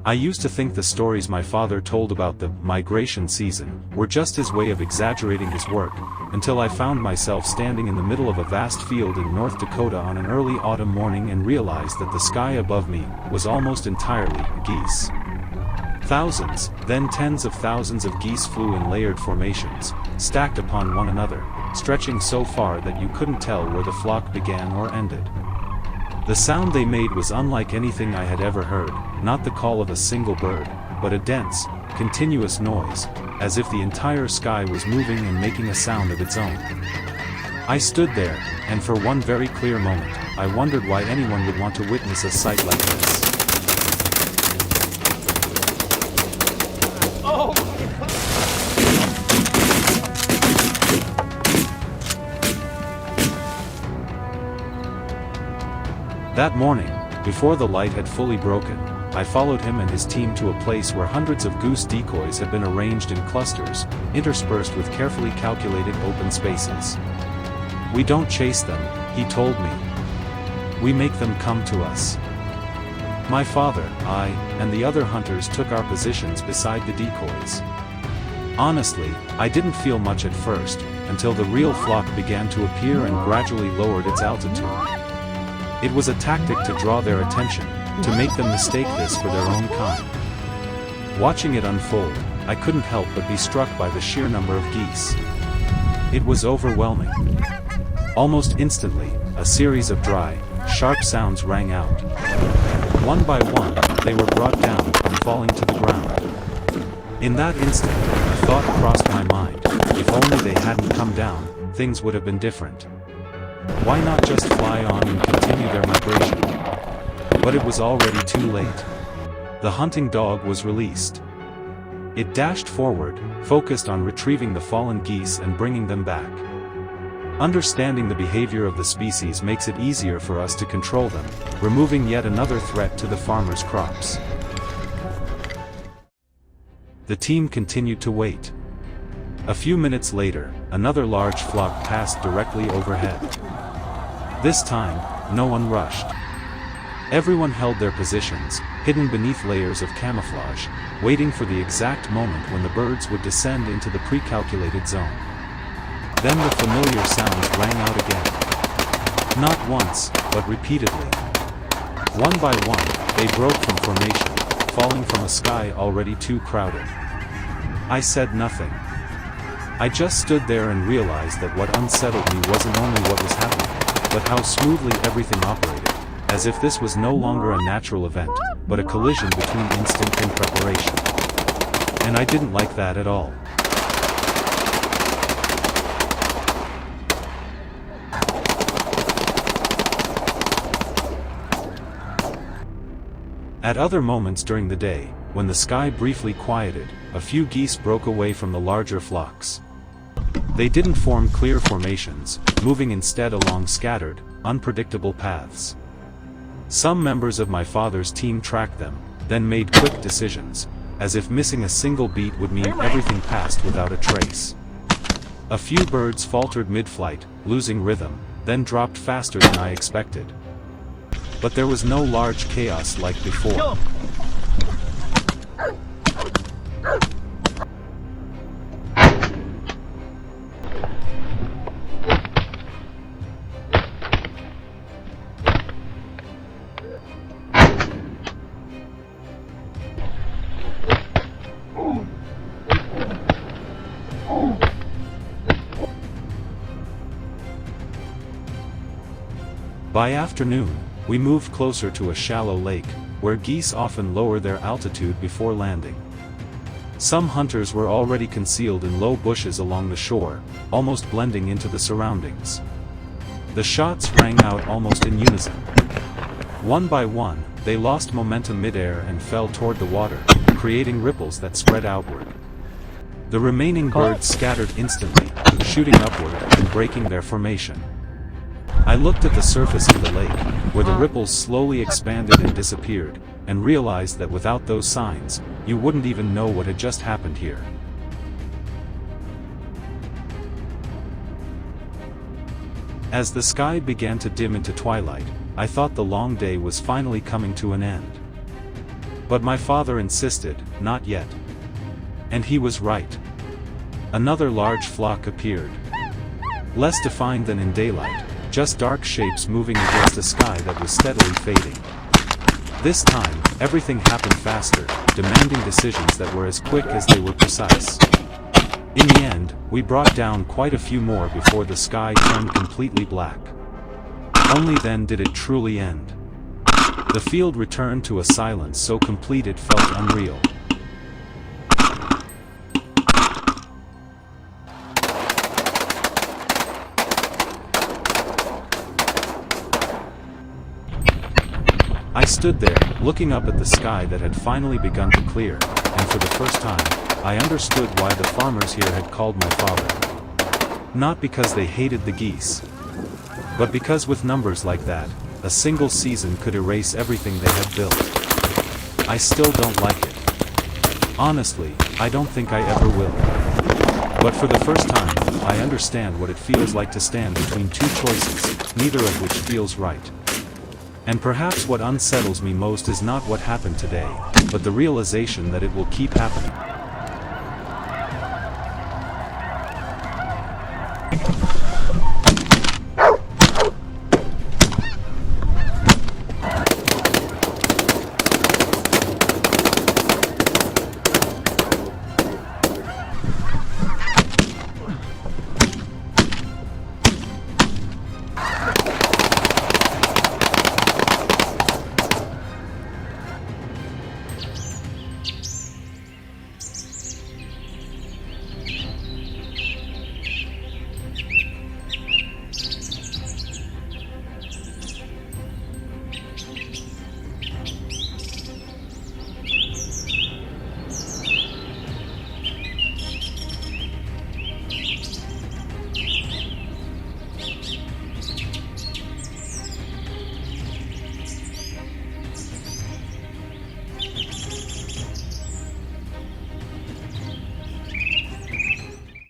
I used to think the stories my father told about the migration season were just his way of exaggerating his work, until I found myself standing in the middle of a vast field in North Dakota on an early autumn morning and realized that the sky above me was almost entirely geese. Thousands, then tens of thousands of geese flew in layered formations, stacked upon one another, stretching so far that you couldn't tell where the flock began or ended. The sound they made was unlike anything I had ever heard, not the call of a single bird, but a dense, continuous noise, as if the entire sky was moving and making a sound of its own. I stood there, and for one very clear moment, I wondered why anyone would want to witness a sight like this. That morning, before the light had fully broken, I followed him and his team to a place where hundreds of goose decoys had been arranged in clusters, interspersed with carefully calculated open spaces. "We don't chase them," he told me. "We make them come to us." My father, I, and the other hunters took our positions beside the decoys. Honestly, I didn't feel much at first, until the real flock began to appear and gradually lowered its altitude. It was a tactic to draw their attention, to make them mistake this for their own kind. Watching it unfold, I couldn't help but be struck by the sheer number of geese. It was overwhelming. Almost instantly, a series of dry, sharp sounds rang out. One by one, they were brought down and falling to the ground. In that instant, a thought crossed my mind: if only they hadn't come down, things would have been different. Why not just fly on and continue their migration? But it was already too late. The hunting dog was released. It dashed forward, focused on retrieving the fallen geese and bringing them back. Understanding the behavior of the species makes it easier for us to control them, removing yet another threat to the farmers' crops. The team continued to wait. A few minutes later, another large flock passed directly overhead. This time, no one rushed. Everyone held their positions, hidden beneath layers of camouflage, waiting for the exact moment when the birds would descend into the pre-calculated zone. Then the familiar sounds rang out again. Not once, but repeatedly. One by one, they broke from formation, falling from a sky already too crowded. I said nothing. I just stood there and realized that what unsettled me wasn't only what was happening, but how smoothly everything operated, as if this was no longer a natural event, but a collision between instinct and preparation. And I didn't like that at all. At other moments during the day, when the sky briefly quieted, a few geese broke away from the larger flocks. They didn't form clear formations, moving instead along scattered, unpredictable paths. Some members of my father's team tracked them, then made quick decisions, as if missing a single beat would mean everything passed without a trace. A few birds faltered mid-flight, losing rhythm, then dropped faster than I expected. But there was no large chaos like before. By afternoon, we moved closer to a shallow lake, where geese often lower their altitude before landing. Some hunters were already concealed in low bushes along the shore, almost blending into the surroundings. The shots rang out almost in unison. One by one, they lost momentum midair and fell toward the water, creating ripples that spread outward. The remaining birds scattered instantly, shooting upward and breaking their formation. I looked at the surface of the lake, where the ripples slowly expanded and disappeared, and realized that without those signs, you wouldn't even know what had just happened here. As the sky began to dim into twilight, I thought the long day was finally coming to an end. But my father insisted, not yet. And he was right. Another large flock appeared. Less defined than in daylight, just dark shapes moving against a sky that was steadily fading. This time, everything happened faster, demanding decisions that were as quick as they were precise. In the end, we brought down quite a few more before the sky turned completely black. Only then did it truly end. The field returned to a silence so complete it felt unreal. I stood there, looking up at the sky that had finally begun to clear, and for the first time, I understood why the farmers here had called my father. Not because they hated the geese, but because with numbers like that, a single season could erase everything they had built. I still don't like it. Honestly, I don't think I ever will. But for the first time, I understand what it feels like to stand between two choices, neither of which feels right. And perhaps what unsettles me most is not what happened today, but the realization that it will keep happening.